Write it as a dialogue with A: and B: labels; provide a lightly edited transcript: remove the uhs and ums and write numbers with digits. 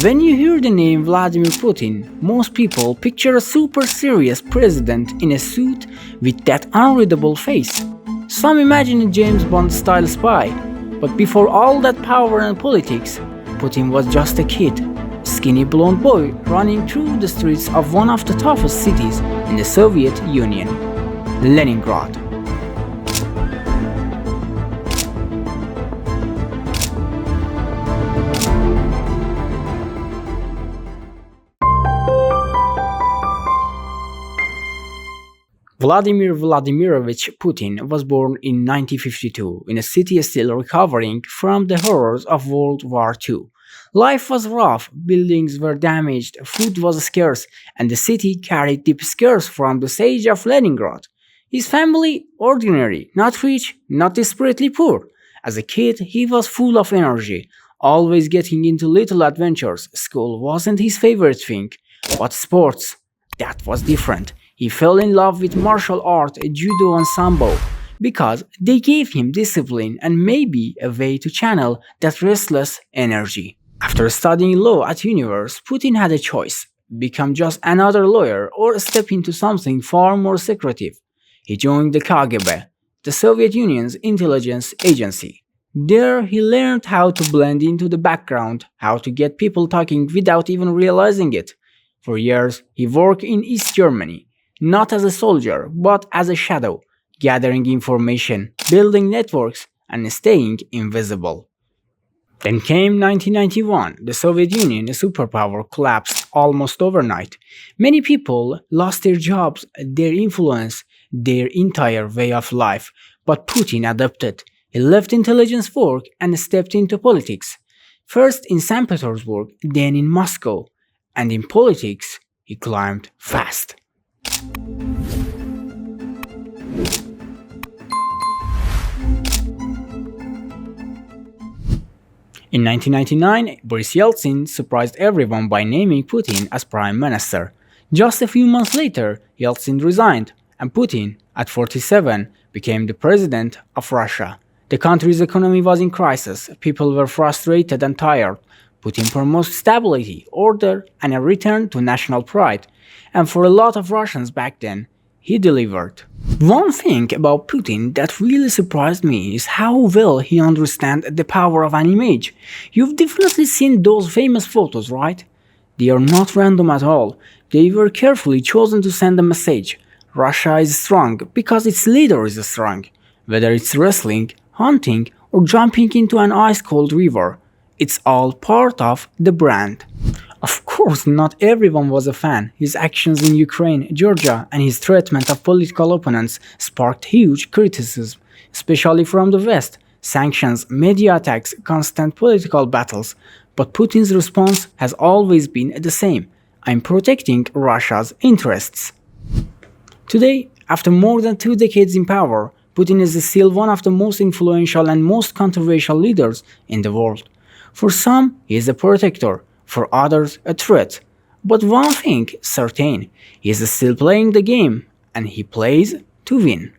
A: When you hear the name Vladimir Putin, most people picture a super serious president in a suit with that unreadable face. Some imagine a James Bond style spy, but before all that power and politics, Putin was just a kid, a skinny blonde boy running through the streets of one of the toughest cities in the Soviet Union, Leningrad. Vladimir Vladimirovich Putin was born in 1952 in a city still recovering from the horrors of World War II. Life was rough, buildings were damaged, food was scarce, and the city carried deep scars from the siege of Leningrad. His family, ordinary, not rich, not desperately poor. As a kid, he was full of energy, always getting into little adventures. School wasn't his favorite thing, but sports, that was different. He fell in love with martial art, judo and sambo, because they gave him discipline and maybe a way to channel that restless energy. After studying law at university, Putin had a choice: become just another lawyer or step into something far more secretive. He joined the KGB, the Soviet Union's intelligence agency. There, he learned how to blend into the background, how to get people talking without even realizing it. For years, he worked in East Germany, not as a soldier, but as a shadow, gathering information, building networks, and staying invisible. Then came 1991. The Soviet Union, a superpower, collapsed almost overnight. Many people lost their jobs, their influence, their entire way of life. But Putin adapted. He left intelligence work and stepped into politics. First in St. Petersburg, then in Moscow. And in politics, he climbed fast. In 1999, Boris Yeltsin surprised everyone by naming Putin as prime minister. Just a few months later, Yeltsin resigned, and Putin, at 47, became the president of Russia. The country's economy was in crisis, people were frustrated and tired. Putin promised stability, order, and a return to national pride. And for a lot of Russians back then, he delivered. One thing about Putin that really surprised me is how well he understands the power of an image. You've definitely seen those famous photos, right? They are not random at all. They were carefully chosen to send a message. Russia is strong because its leader is strong. Whether it's wrestling, hunting, or jumping into an ice-cold river, it's all part of the brand. Of course, not everyone was a fan. His actions in Ukraine, Georgia, and his treatment of political opponents sparked huge criticism, especially from the West. Sanctions, media attacks, constant political battles. But Putin's response has always been the same: I'm protecting Russia's interests. Today, after more than 2 decades in power, Putin is still one of the most influential and most controversial leaders in the world. For some, he is a protector. For others, a threat. But one thing certain, he is still playing the game, and he plays to win.